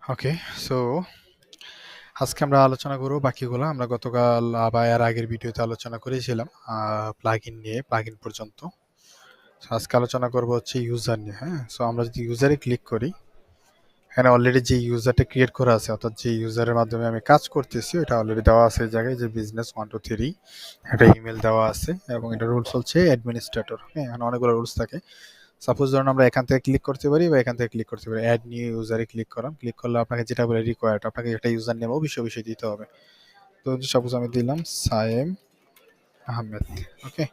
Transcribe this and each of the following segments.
ওকে, so আজকে আমরা আলোচনা করব বাকিগুলো। আমরা গতকাল বা এর আগের ভিডিওতে আলোচনা করেছিলাম প্লাগইন নিয়ে, প্লাগইন পর্যন্ত। So, আজকে আলোচনা করব হচ্ছে ইউজার নিয়ে। হ্যাঁ, সো আমরা যদি ইউজারে ক্লিক করি, এখানে অলরেডি যে ইউজারটা ক্রিয়েট করা আছে, অর্থাৎ যে ইউজারের মাধ্যমে আমি কাজ করতেছি, এটা অলরেডি দেওয়া আছে এই জায়গায়, যে বিজনেস 123 একটা ইমেল দেওয়া আছে এবং এটা রুলস হচ্ছে অ্যাডমিনিস্ট্রেটর। হ্যাঁ, এখানে অনেকগুলো রুলস থাকে। সাপোজ ধরুন আমরা এখান থেকে ক্লিক করতে পারি বা এখান থেকে ক্লিক করতে পারি। অ্যাড নিউ ইউজারে ক্লিক করলাম, ক্লিক করলে আপনাকে যেটা বলে রিকোয়ার্ড, আপনাকে একটা ইউজার নেম অবশ্যই দিতে হবে। তো সাপোজ আমি দিলাম সায়েম আহমেদ। ওকে,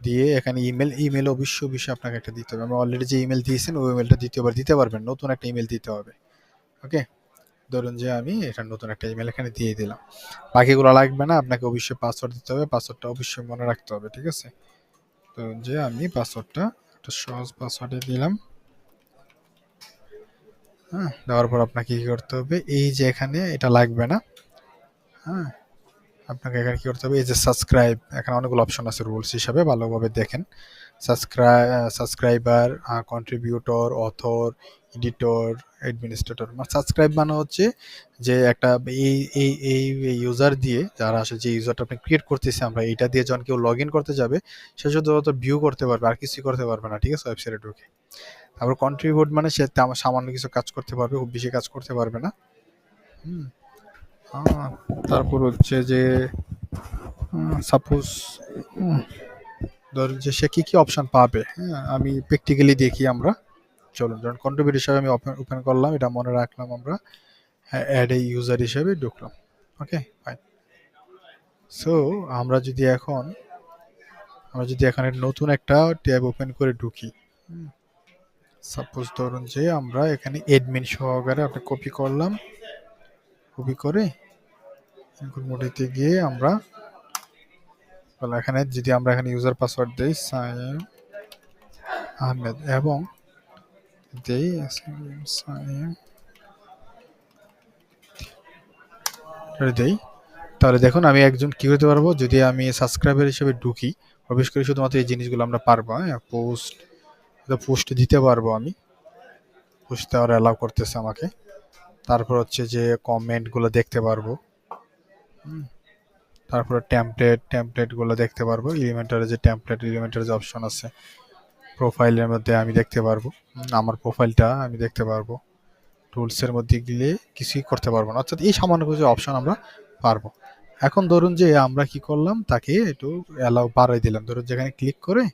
দিয়ে এখানে ইমেল অবশ্যই আপনাকে একটা দিতে হবে। আমি অলরেডি যে ইমেল দিয়েছেন ওই ইমেলটা দ্বিতীয়বার দিতে পারবেন, নতুন একটা ইমেল দিতে হবে। ওকে, ধরুন যে আমি এটা নতুন একটা ইমেল এখানে দিয়ে দিলাম। বাকিগুলো লাগবে না, আপনাকে অবশ্যই পাসওয়ার্ড দিতে হবে, পাসওয়ার্ডটা অবশ্যই মনে রাখতে হবে। ঠিক আছে, ধরুন যে আমি পাসওয়ার্ডটা একটা সহজ পাসওয়ার্ডে দিলাম। হ্যাঁ, দেওয়ার পর আপনাকে কি করতে হবে, এই যে এখানে এটা লাগবে না। হ্যাঁ, আপনাকে এখানে কি করতে হবে, এই যে সাবস্ক্রাইব, এখানে অনেকগুলো অপশন আছে রুলস হিসাবে, ভালোভাবে দেখেন। Subscriber, contributor, author, editor, administrator. Subscribe মানে হচ্ছে যে একটা এই ইউজার দিয়ে, যারা আসলে যে ইউজারটা আপনি ক্রিয়েট করতেছি আমরা, এইটা দিয়ে যখন কেউ লগ ইন করতে যাবে, সে শুধুমাত্র ভিউ করতে পারবে, আর কিছুই করতে পারবে না। ঠিক আছে, ওয়েবসাইটে ঢুকে। তারপর কন্ট্রিবিউট মানে সে সামান্য কিছু কাজ করতে পারবে, খুব বেশি কাজ করতে পারবে না। হুম, তারপর হচ্ছে যে সাপোজ ধরুন যে সে কি অপশন পাবে। হ্যাঁ, আমি প্র্যাকটিক্যালি দেখি আমরা। চলুন, যখন কন্ট্রিবিউট হিসাবে আমি ওপেন করলাম, এটা মনে রাখলাম আমরা, অ্যাড এ ইউজার হিসেবে ঢুকলাম। ওকে, ফাইন। সো আমরা যদি এখন এখানে নতুন একটা ট্যাব ওপেন করে ঢুকি, সাপোজ ধরুন যে আমরা এখানে অ্যাডমিন সহকারে আপনি কপি করলাম, কপি করে মোডিতে গিয়ে আমরা এখানে যদি আমরা এখানে ইউজার পাসওয়ার্ড দেই সায়েম আহমেদ এবং দেই সায়েম দেই, তাহলে দেখুন আমি একজন কি হতে পারবো, যদি আমি সাবস্ক্রাইবার হিসেবে ঢুকি, প্রবেশ করে শুধুমাত্র এই জিনিসগুলো আমরা পারবো। হ্যাঁ, পোস্ট দিতে পারবো আমি, পোস্ট দেওয়ার অ্যালাউ করতেছে আমাকে। তারপর হচ্ছে যে কমেন্টগুলো দেখতে পারবো। তারপরে টেমপ্লেটগুলো দেখতে পারবো। এলিমেন্টারে যে এলিমেন্টারে যে অপশন আছে, প্রোফাইলের মধ্যে আমি দেখতে পারবো, আমার প্রোফাইলটা আমি দেখতে পারবো। টুলসের মধ্যে গেলে কিছুই করতে পারবো না, অর্থাৎ এই সামান্য কিছু অপশন আমরা পারবো। এখন ধরুন যে আমরা কি করলাম, তাকে একটু অ্যালাউ বাড়াই দিলাম। ধরুন যেখানে ক্লিক করে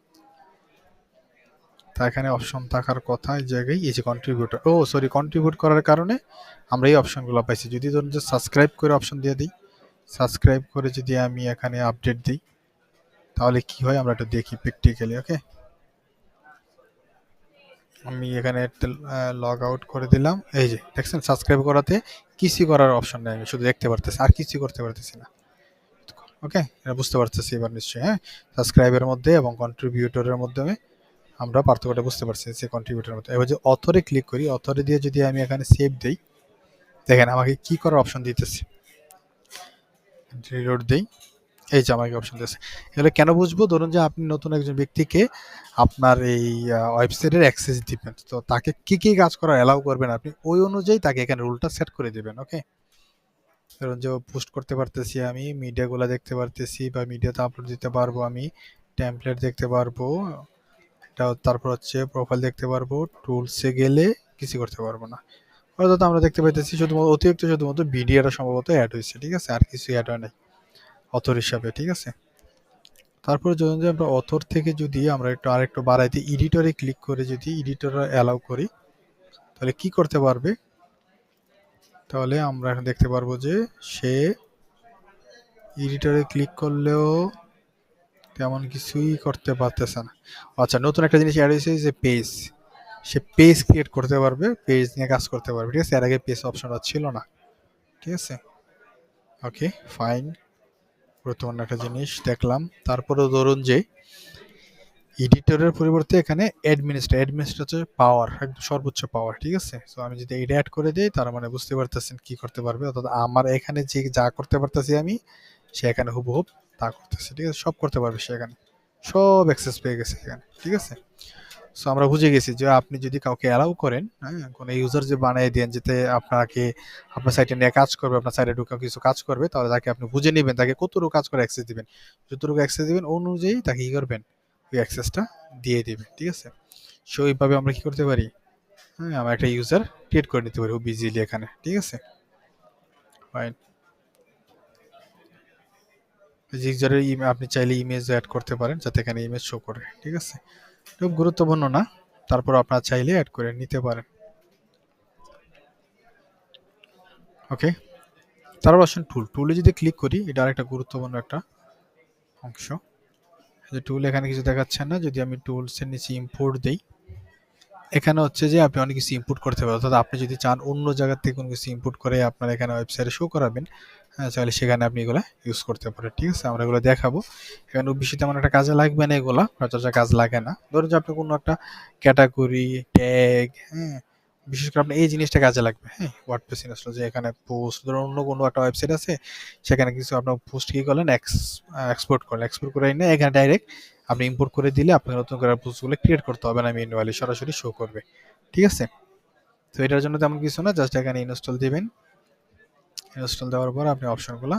তা এখানে অপশন থাকার কথা, এই জায়গায় এই যে কন্ট্রিবিউটর, কন্ট্রিবিউট করার কারণে আমরা এই অপশনগুলো পাইছি। যদি ধরুন যে সাবস্ক্রাইব করে অপশন দিয়ে দিই, সাবস্ক্রাইব করে যদি আমি এখানে আপডেট দিই, তাহলে কি হয় আমরা একটু দেখি প্র্যাকটিক্যালি। ওকে, আমি এখানে লগ আউট করে দিলাম। এই যে দেখছেন, সাবস্ক্রাইব করাতে কিছুই করার অপশন নেই, আমি শুধু দেখতে পারতেছি, আর কিছুই করতে পারতেছি না। ওকে, এটা বুঝতে পারতেছি এবার নিশ্চয়ই। হ্যাঁ, সাবস্ক্রাইবের মধ্যে এবং কন্ট্রিবিউটরের মাধ্যমে আমরা পার্থক্যটা বুঝতে পারছি যে কন্ট্রিবিউটরের মধ্যে। এবার যে অথরে ক্লিক করি, অথরে দিয়ে যদি আমি এখানে সেভ দিই, দেখেন আমাকে কি করার অপশন দিতেছে। রিলোড দিই, এই যে আমাকে অপশন দিয়েছে। এগুলো কেন বুঝবো, ধরুন যে আপনি নতুন একজন ব্যক্তিকে আপনার এই ওয়েবসাইটের অ্যাক্সেস দিবেন, তো তাকে কি কাজ করা অ্যালাউ করবেন, আপনি ওই অনুযায়ী তাকে এখানে রুলটা সেট করে দিবেন। ওকে, ধরুন যে পোস্ট করতে পারতেছি, আমি মিডিয়াগুলো দেখতে পারতেছি বা মিডিয়াতে আপলোড দিতে পারবো, আমি টেমপ্লেট দেখতে পারবো, এটা তারপর হচ্ছে প্রোফাইল দেখতে পারবো। টুলসে গেলে কিছু করতে পারবো না। অর্থাৎ আমরা দেখতে পাইতেছি শুধুমাত্র ভিডিওটা সম্ভবত অ্যাড হয়েছে। ঠিক আছে, আর কিছু অ্যাড হয় নাই অথর হিসাবে। ঠিক আছে, তারপরে ধরুন যে আমরা অথর থেকে যদি আমরা আরেকটু বাড়াইতে এডিটরে ক্লিক করে যদি এডিটর অ্যালাউ করি, তাহলে কি করতে পারবে, তাহলে আমরা এখন দেখতে পারবো যে সে এডিটরে ক্লিক করলেও তেমন কিছুই করতে পারতেছে না। আচ্ছা, নতুন একটা জিনিস অ্যাড হয়েছে যে পেজ, সে পেজ ক্রিয়েট করতে পারবে, পেজ নিয়ে কাজ করতে পারবে। ঠিক আছে, এর আগে পেজ অপশনটা ছিল না। ঠিক আছে, ওকে, ফাইন, গুরুত্বপূর্ণ একটা জিনিস দেখলাম। তারপরেও ধরুন যে এডিটরের পরিবর্তে এখানে অ্যাডমিনিস্ট্রেটর হচ্ছে পাওয়ার, একদম সর্বোচ্চ পাওয়ার। ঠিক আছে, সো আমি যদি এটা অ্যাড করে দিই, তার মানে বুঝতে পারতেছেন কি করতে পারবে। অর্থাৎ আমার এখানে যে যা করতে পারতেছি আমি, সে এখানে হুবহুব তা করতেছে। ঠিক আছে, সব করতে পারবে সে, এখানে সব অ্যাক্সেস পেয়ে গেছে এখানে। ঠিক আছে, সো আমরা বুঝে গেছি যে আপনি যদি কাউকে অ্যালাউ করেন, হ্যাঁ? কোনো ইউজার যে বানিয়ে দেন যাতে আপনাকে আপনার সাইটে নিয়ে কাজ করবে, আপনার সাইটে ঢুকে কিছু কাজ করবে, তাহলে তাকে আপনি বুঝে নিবেন তাকে কতটুকু কাজ করে অ্যাক্সেস দিবেন। যতটুকু অ্যাক্সেস দিবেন অনুযায়ী তাকে কি করবেন? ওই অ্যাক্সেসটা দিয়ে দিবেন। ঠিক আছে? সো এইভাবে আমরা কি করতে পারি? হ্যাঁ, আমরা একটা ইউজার ক্রিয়েট করে নিতে পারি খুব ইজিলি এখানে। ঠিক আছে? ফাইন। ইউজারের আপনি চাইলে ইমেজ এড করতে পারেন যাতে এখানে ইমেজ শো করে। ঠিক আছে? খুব গুরুত্বপূর্ণ না, তারপর আপনারা চাইলে অ্যাড করে নিতে পারেন। ওকে, তারপর আসুন টুলে যদি ক্লিক করি, এটা আরেকটা গুরুত্বপূর্ণ একটা অংশ। যে টুল এখানে কিছু দেখাচ্ছে না, যদি আমি টুলসের নিচে ইম্পোর্ট দেই, এখানে হচ্ছে যে আপনি অনেক কিছু ইম্পোর্ট করতে পারেন। অর্থাৎ আপনি যদি চান অন্য জায়গা থেকে কোনো কিছু ইম্পোর্ট করে আপনার এখানে ওয়েবসাইটে শো করাবেন, হ্যাঁ, চাইলে সেখানে আপনি এগুলো ইউজ করতে পারেন। ঠিক আছে? আমরা এগুলো দেখাবো। এখানে বেশি তেমন একটা কাজে লাগবে না, এগুলা সচরাচর কাজ লাগে না। ধরুন যে আপনি কোনো একটা ক্যাটাগরি, ট্যাগ, হ্যাঁ, বিশেষ করে আপনার এই জিনিসটা কাজে লাগবে। হ্যাঁ, ওয়ার্ডপ্রেস ইনস্টল, যে এখানে পোস্ট, ধরুন অন্য কোনো একটা ওয়েবসাইট আছে, সেখানে কিছু আপনার পোস্ট কি করলেন, এক্সপোর্ট করলেন, এক্সপোর্ট করে এনে এখানে ডাইরেক্ট আপনি ইম্পোর্ট করে দিলে আপনাকে নতুন করে পোস্টগুলো ক্রিয়েট করতে হবে না, ম্যানুয়ালি সরাসরি শো করবে। ঠিক আছে? তো এটার জন্য তেমন কিছু না, জাস্ট এখানে ইনস্টল দিবেন। ইনস্টল দেওয়ার পর আপনি অপশনগুলো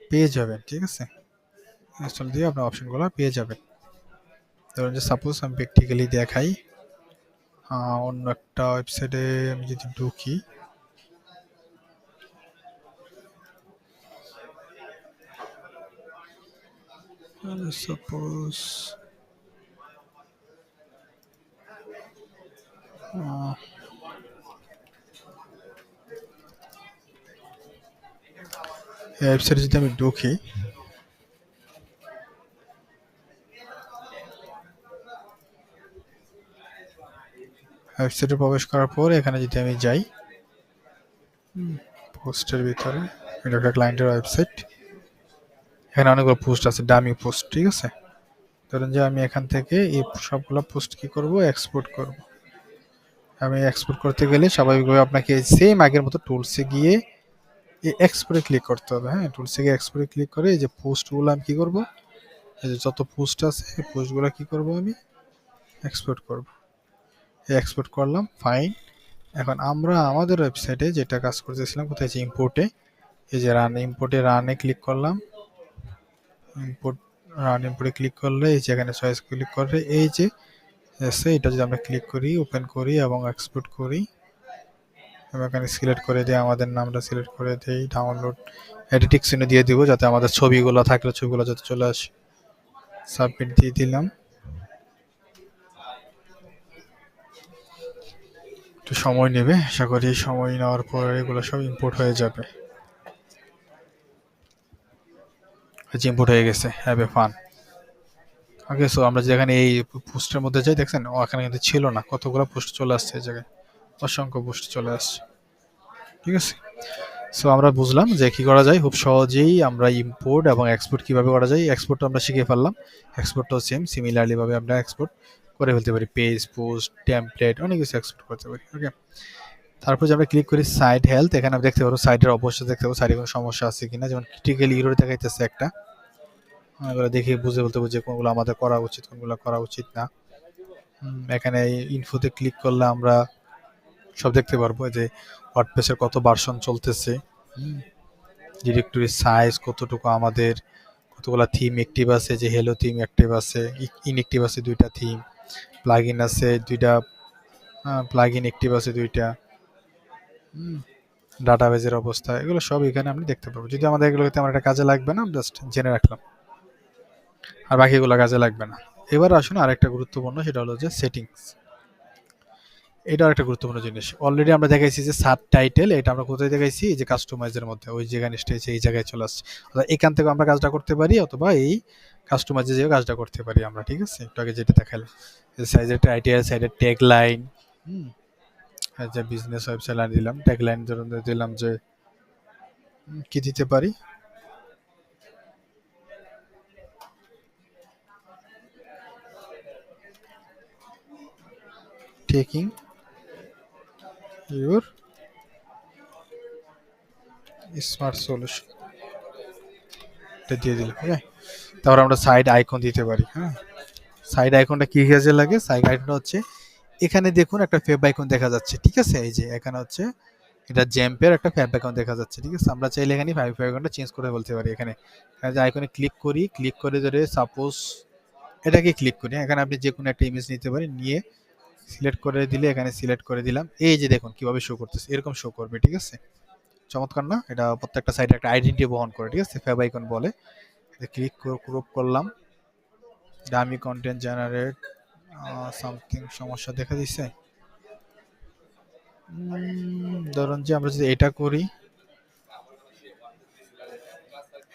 পেয়ে যাবেন। ঠিক আছে? ইনস্টল দিয়ে আপনি অপশনগুলো পেয়ে যাবেন। ধরুন যে সাপোজ আমি প্র্যাকটিক্যালি দেখাই, অন্য একটা ওয়েবসাইটে আমি যদি ঢুকি, সাপোজ এই ওয়েবসাইটে যদি আমি ঢুকি, ওয়েবসাইটে প্রবেশ করার পর এখানে যদি আমি যাই পোস্টের ভিতরে, এটা একটা ক্লায়েন্টের ওয়েবসাইট, এখানে অনেকগুলো পোস্ট আছে, ডামি পোস্ট। ঠিক আছে? ধরুন যে আমি এখান থেকে এই সবগুলো পোস্ট কি করব, এক্সপোর্ট করব। আমি এক্সপোর্ট করতে গেলে স্বাভাবিকভাবে আপনাকে সেম আগের মতো টুলসে গিয়ে এই এক্সপোর্টে ক্লিক করতে হবে। হ্যাঁ, টুলসে গিয়ে এক্সপোর্টে ক্লিক করে এই যে পোস্টগুলো আমি কি করব, এই যে যত পোস্ট আছে এই পোস্টগুলো কি করব, আমি এক্সপোর্ট করব। এই এক্সপোর্ট করলাম, ফাইন। এখন আমরা আমাদের ওয়েবসাইটে যেটা কাজ করতেছিলাম, কোথায়, যে ইম্পোর্টে, এই যে রান, ইম্পোর্টে রানে ক্লিক করলাম। ইম্পোর্ট, রান ইম্পোর্টে ক্লিক করলে এই যে এখানে চয়েস ক্লিক করলে এই যে এসে, এটা যদি আমরা ক্লিক করি, ওপেন করি এবং এক্সপোর্ট করি এবং এখানে সিলেক্ট করে দিয়ে আমাদের নামটা সিলেক্ট করে দিই, ডাউনলোড এডিটিং চিহ্ন দিয়ে দিব যাতে আমাদের ছবিগুলো থাকলে ছবিগুলো যাতে চলে আসে। সাবমিট দিয়ে দিলাম। একটু সময় নেবে, আশা করি সময় নেওয়ার পর এগুলো সব ইম্পোর্ট হয়ে যাবে। ইম্পোর্ট হয়ে গেছে, have a fun. Okay, so আমরা যেখানে এই পোস্টের মধ্যে যাই, দেখছেন ওখানে কিন্তু ছিল না, কতগুলো পোস্ট চলে আসছে এই জায়গায়, অসংখ্য পোস্ট চলে আসছে। ঠিক আছে? সো আমরা বুঝলাম যে কি করা যায়, খুব সহজেই আমরা ইম্পোর্ট এবং এক্সপোর্ট কিভাবে করা যায়। এক্সপোর্ট আমরা শিখে ফেললাম, এক্সপোর্টটাও সিমিলারলি ভাবে আমরা এক্সপোর্ট করে ফেলতে পারি, পেজ, পোস্ট, টেমপ্লেট, অনেক কিছু এক্সপোর্ট করতে পারি। ওকে, তারপর যে আমরা ক্লিক করি সাইট হেলথ, এখানে আমরা দেখতে পারবো সাইটের অবশ্যই দেখতে পাবো সাইটে কোনো সমস্যা আছে কিনা, যেমন ক্রিটিক্যাল ইরর দেখাইতেছে একটা, এগুলো দেখে বুঝে বলতে হবে যে কোনগুলো আমাদের করা উচিত, কোনগুলো করা উচিত না। এখানে ইনফোতে ক্লিক করলে আমরা সব দেখতে পারবো যে ওয়ার্ডপ্রেসের কত ভার্সন চলতেছে, ডিরেক্টরি সাইজ কতটুকু, আমাদের কতগুলা থিম অ্যাক্টিভ আছে, যে হেলো থিম অ্যাক্টিভ আছে, ইনঅ্যাক্টিভ আছে দুইটা থিম, প্লাগইন আছে দুইটা, প্লাগইন অ্যাক্টিভ আছে দুইটা, ডাটাবেজের অবস্থা, এগুলো সব এখানে আপনি দেখতে পাবো। যদি আমাদের এগুলোতে আমার একটা কাজে লাগবে না, জাস্ট জেনে রাখলাম, আর বাকিগুলো কাজে লাগবে না। এবার আসুন আরেকটা গুরুত্বপূর্ণ, সেটা হলো যে সেটিংস। এটা একটা গুরুত্বপূর্ণ জিনিস। অলরেডি আমরা দেখাইছি যে সাব টাইটেল, এটা আমরা কোথায় দেখাইছি, এই যে কাস্টমাইজের মধ্যে, ওই যে জিনিসটা এই জায়গায় চলে আসছে। অর্থাৎ এখান থেকে আমরা কাজটা করতে পারি, অথবা এই কাস্টমাইজে যে কাজটা করতে পারি আমরা। ঠিক আছে? একটু আগে যেটা দেখালাম, সাইজের টাইটেল, সাইডের ট্যাগ লাইন, যে বিজনেস ওয়েবসাইট লাইন দিলাম, ট্যাগ লাইন ধরুন দিলাম যে কি দিতে পারি, টেকিং ইউর স্মার্ট সলিউশন, এটা দিয়ে দিলাম। ওকে, তারপর আমরা সাইড আইকন দিতে পারি। হ্যাঁ, সাইড আইকনটা কি কাজে লাগে? সাইড আইকনটা হচ্ছে এখানে দেখুন একটা ফেভ আইকন দেখা যাচ্ছে, ঠিক আছে? এই যে এখানে হচ্ছে এটা জ্যাম্পের একটা ফেভ আইকন দেখা যাচ্ছে, ঠিক আছে? আমরা চাইলে এখানে ফেভ আইকনটা চেঞ্জ করে বলতে পারি। এখানে যে আইকনে ক্লিক করি, ক্লিক করে ধরে সাপোজ এটাকে ক্লিক করি, এখানে আপনি যে কোনো একটা ইমেজ নিতে পারেন, নিয়ে সিলেক্ট করে দিলে এখানে সিলেক্ট করে দিলাম। এই যে দেখুন কিভাবে শো করতেছে, এরকম শো করবে, ঠিক আছে? চমৎকার না? এটা প্রত্যেকটা সাইডে একটা আইডেন্টিটি বহন করে, ঠিক আছে? ফেভ আইকন বলে। ক্লিক ক্রপ করলাম, ডামি কন্টেন্ট জেনারেট সামথিং সমস্যা দেখা দিচ্ছে। ধরুন যে আমরা যদি এটা করি,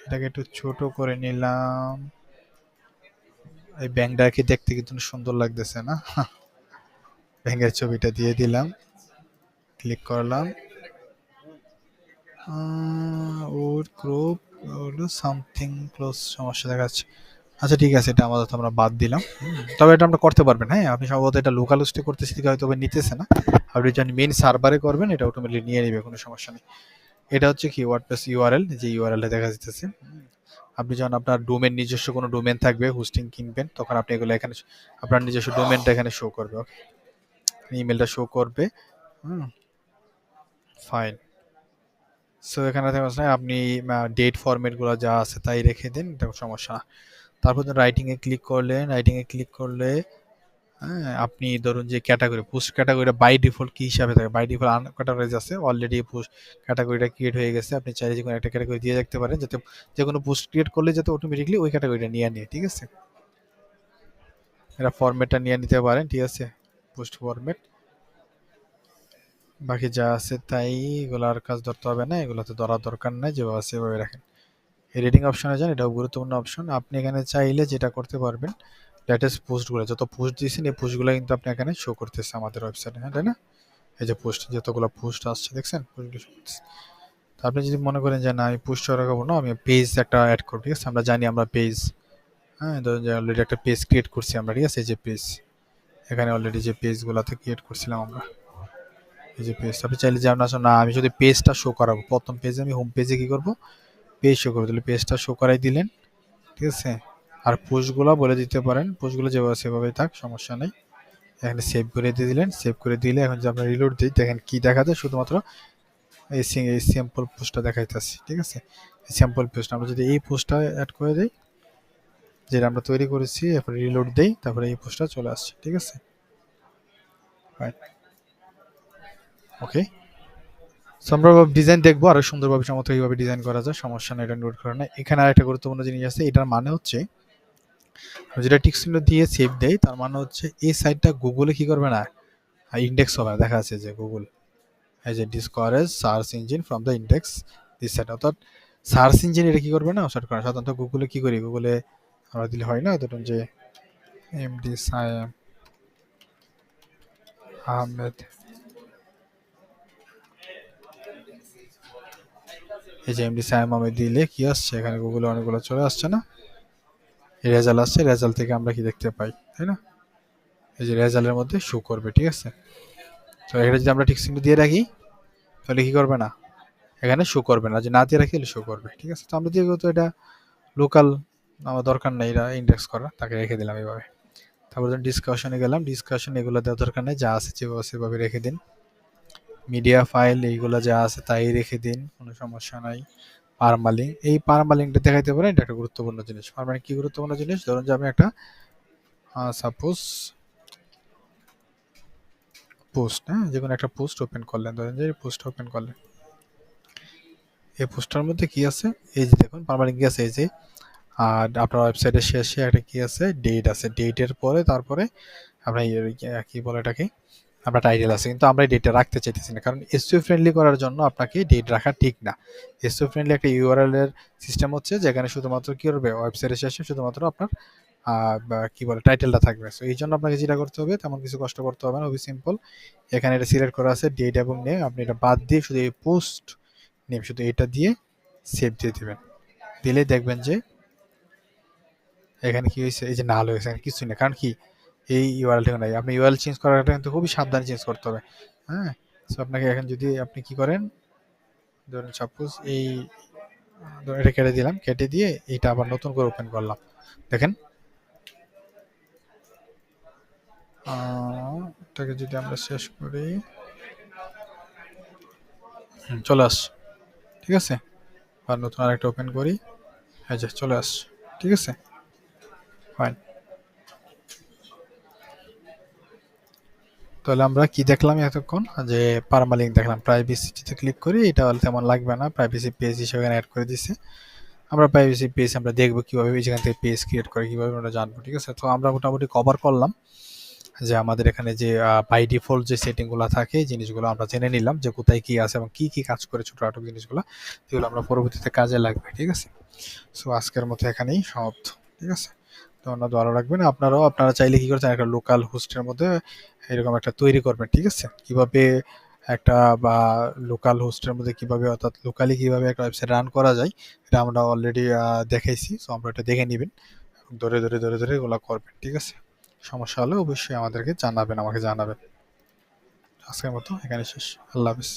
এটাকে একটু ছোট করে নিলাম। এই ব্যাংকটাকে দেখতে কিন্তু সুন্দর লাগতেছে না? ব্যাংকের ছবিটা দিয়ে দিলাম, ক্লিক করলাম। ওর গ্রুপ হলো সামথিং ক্লোজ সমস্যা দেখাচ্ছে। আচ্ছা ঠিক আছে, এটা আমাদের আমরা বাদ দিলাম। তবে এটা আমরা করতে পারবেন, হ্যাঁ? আপনি সম্ভবত এটা লোকাল হোস্টে করতেছি দেখে হয়তো নিতেছে না। আপনি যখন মেইন সার্ভারে করবেন এটা অটোমেটিকলি নিয়ে নেবে, কোনো সমস্যা নেই। এটা হচ্ছে কি ওয়ার্ডপ্রেস ইউআরএল, যে ইউআরএল দেখা যাচ্ছে। আপনি যখন আপনার ডোমেন, নিজস্ব কোনো ডোমেন থাকবে, হোস্টিং কিনবেন, তখন আপনি এগুলো এখানে আপনার নিজস্ব ডোমেনটা এখানে শো করবে। ওকে, ইমেলটা শো করবে। ফাইন। সো এখানে আপনি ডেট ফরম্যাটগুলো যা আছে তাই রেখে দিন, এটা সমস্যা না। তারপর রাইটিংয়ে ক্লিক করলেন, রাইটিংয়ে ক্লিক করলে হ্যাঁ, আপনি ধরুন যে ক্যাটাগরি, পোস্ট ক্যাটাগরিটা বাই ডিফল্ট কি হিসাবে থাকে? বাই ডিফল্ট আনক্যাটাগরাইজ আছে, অলরেডি পোস্ট ক্যাটাগরিটা ক্রিয়েট হয়ে গেছে। আপনি চাইলে যে কোনো একটা ক্যাটাগরি দিয়ে রাখতে পারেন, যাতে যে কোনো পোস্ট ক্রিয়েট করলে যাতে অটোমেটিকলি ওই ক্যাটাগরিটা নিয়ে নিয়ে, ঠিক আছে? এটা ফরম্যাটটা নিয়ে নিতে পারেন, ঠিক আছে? পোস্ট ফরম্যাট, বাকি যা আছে তাই, এগুলো আর কাজ ধরতে হবে না, এগুলো তো ধরার দরকার নাই, যেভাবে আছে সেভাবে রাখেন। এই রেটিং অপশনে যান, এটাও গুরুত্বপূর্ণ অপশন। আপনি এখানে চাইলে যেটা করতে পারবেন, লেটেস্ট পোস্টগুলো যত পোস্ট দিয়েছেন এই পোস্টগুলো কিন্তু আপনি এখানে শো করতেছে আমাদের ওয়েবসাইটে, হ্যাঁ, তাই না? এই যে পোস্ট, যতগুলো পোস্ট আসছে দেখছেন, পোস্টগুলো শো করতেছে। তো আপনি যদি মনে করেন যে না আমি পোস্ট রাখাবো না, আমি পেজ একটা অ্যাড করবো, ঠিক আছে? আমরা জানি আমরা পেজ, হ্যাঁ, ধরুন যে অলরেডি একটা পেজ ক্রিয়েট করছি আমরা, ঠিক আছে? এই যে পেজ, এখানে অলরেডি যে পেজগুলোতে ক্রিয়েট করছিলাম আমরা, এই যে পেজ, আপনি চাইলে যে আপনার না আমি যদি পেজটা শো করাবো, প্রথম পেজে আমি হোম পেজে কি করবো, পেজ শো করে দিলে পেজটা শো করাই দিলেন, ঠিক আছে? আর পোস্টগুলো বলে দিতে পারেন, পোস্টগুলো যেভাবে সেভাবেই থাক, সমস্যা নেই। এখানে সেভ করে দিয়ে দিলেন, সেভ করে দিলে এখন যে আমরা রিলোড দিই, দেখেন কি দেখা যায়, শুধুমাত্র এই স্যাম্পল পোস্টটা দেখাইতেছি, ঠিক আছে? এই স্যাম্পল পোস্ট আমরা যদি এই পোস্টটা অ্যাড করে দিই, যেটা আমরা তৈরি করেছি, এরপর রিলোড দেই, তারপরে এই পোস্টটা চলে আসছে, ঠিক আছে? ওকে, সো আমরা ডিজাইন দেখবো আরো সুন্দরভাবে চমৎকার কিভাবে ডিজাইন করা যায়, সমস্যা নেই, এটা নোট করে না। এখানে আরেকটা গুরুত্বপূর্ণ জিনিস আছে, এটার মানে হচ্ছে যেটা টিক চিহ্ন দিয়ে সেভ দেয়, তার মানে হচ্ছে এই সাইটটা গুগলে কি করবে না, ইন্ডেক্স হবে না। দেখা যাচ্ছে যে গুগল এই যে discovers search engine from the index this site, অর্থাৎ সার্চ ইঞ্জিন এটা কি করবে না, সার্চ করে। সাধারণত গুগলে কি করি, গুগলে আমরা দিলে হয় না, ধরুন যে এমডি সায়েম আহমেদ, এই যে এমডি সায়েম আহমেদ দিলে কি আসছে, এখানে গুগলে অনেকগুলো চলে আসছে না, রেজাল্ট আসছে, রেজাল্ট থেকে আমরা কি দেখতে পাই, তাই না? এই যে রেজাল্টের মধ্যে শো করবে, ঠিক আছে? তো এটা যদি আমরা ঠিক চিহ্ন দিয়ে রাখি, তাহলে কি করবে না, এখানে শো করবে না, যে না দিয়ে রাখি শো করবে, ঠিক আছে? তো আমরা যেহেতু এটা লোকাল, আমার দরকার নেই এটা ইন্ডেক্স করা, তাকে রেখে দিলাম এইভাবে। তারপর ডিসকাশনে গেলাম, ডিসকাশন এগুলো দেওয়ার দরকার নেই, যা আছে সেভাবে রেখে দিন। মিডিয়া ফাইল এইগুলো যা আছে তাই রেখে দিন, কোনো সমস্যা নাই। পারমালিং, এই পারমালিংটা দেখাইতে পারেন, এটা একটা গুরুত্বপূর্ণ জিনিস। পারমালিং কি গুরুত্বপূর্ণ জিনিস? ধরুন যে আমি একটা সাপোজ পোস্ট, হ্যাঁ, যে কোনো একটা পোস্ট ওপেন করলেন, ধরেন যে পোস্ট ওপেন করলেন, এই পোস্টটার মধ্যে কি আছে, এই যে দেখুন পারমালিং কি আছে, এই যে আর আপনার ওয়েবসাইটের শেষে একটা কি আছে, ডেট আছে, ডেটের পরে তারপরে আপনার কি বলে এটাকে, আপনার টাইটেল আছে, কিন্তু আমরা এই ডেটটা রাখতে চাইতেছি না, কারণ এসইও ফ্রেন্ডলি করার জন্য আপনাকে ডেট রাখা ঠিক না। এসইও ফ্রেন্ডলি একটা ইউআরএল এর সিস্টেম হচ্ছে যেখানে শুধুমাত্র কি করবে, ওয়েবসাইটের শেষে শুধুমাত্র আপনার কি বলে টাইটেলটা থাকবে। সো এই জন্য আপনাকে যেটা করতে হবে, তেমন কিছু কষ্ট করতে হবে না, খুবই সিম্পল। এখানে এটা সিলেক্ট করা আছে ডেট এবং নেম, আপনি এটা বাদ দিয়ে শুধু এই পোস্ট নেম, শুধু এটা দিয়ে সেভ দিয়ে দিবেন। দিলে দেখবেন যে এখানে কি হয়েছে, এই যে নাল হয়েছে, কিছুই না, কারণ কি এই ইউআরএল ঠিক নাই। আপনি ইউআরএল চেঞ্জ করাটা কিন্তু খুবই সাবধানে চেঞ্জ করতে হবে, হ্যাঁ? সো আপনাকে এখন যদি আপনি কি করেন, ধরুন সাপোজ এই এটা কেটে দিলাম, কেটে দিয়ে এটা আবার নতুন করে ওপেন করলাম, দেখেন এটাকে যদি আমরা শেষ করি, চলে আসছে। ঠিক আছে, আর নতুন আরেকটা ওপেন করি, এই যে চলে আসছে। ঠিক আছে, ফাইন। তাহলে আমরা কি দেখলাম এতক্ষণ, যে পারমালিঙ্ক দেখলাম। প্রাইভেসিতে ক্লিক করি, এটা তেমন লাগবে না, প্রাইভেসি পেজ হিসেবে অ্যাড করে দিছে। আমরা প্রাইভেসি পেজ আমরা দেখবো কিভাবে যেখান থেকে পেজ ক্রিয়েট করে, কিভাবে আমরা জানবো। ঠিক আছে, তো আমরা মোটামুটি কভার করলাম যে আমাদের এখানে যে বাই ডিফল্ট যে সেটিংগুলো থাকে, এই জিনিসগুলো আমরা জেনে নিলাম যে কোথায় কি আছে এবং কি কি কাজ করে ছোটখাটো জিনিসগুলো, যেগুলো আমরা পরবর্তীতে কাজে লাগবে। ঠিক আছে, সো আজকের মতো এখানেই সমাপ্ত। ঠিক আছে, ধন্যবাদ, ভালো রাখবেন। আপনারা চাইলে কি করছেন, একটা লোকাল হোস্টের মধ্যে এরকম একটা তৈরি করবেন। ঠিক আছে, কিভাবে একটা বা লোকাল হোস্টের মধ্যে কিভাবে, অর্থাৎ লোকালি কিভাবে একটা ওয়েবসাইট রান করা যায়, এটা আমরা অলরেডি দেখাইছি। সো আমরা এটা দেখে নিবেন, ধরে ধরে ধরে ধরে এগুলো করবেন। ঠিক আছে, সমস্যা হলে অবশ্যই আমাদেরকে জানাবেন, আমাকে জানাবেন। আজকের মতো এখানে শেষ। আল্লাহ হাফিজ।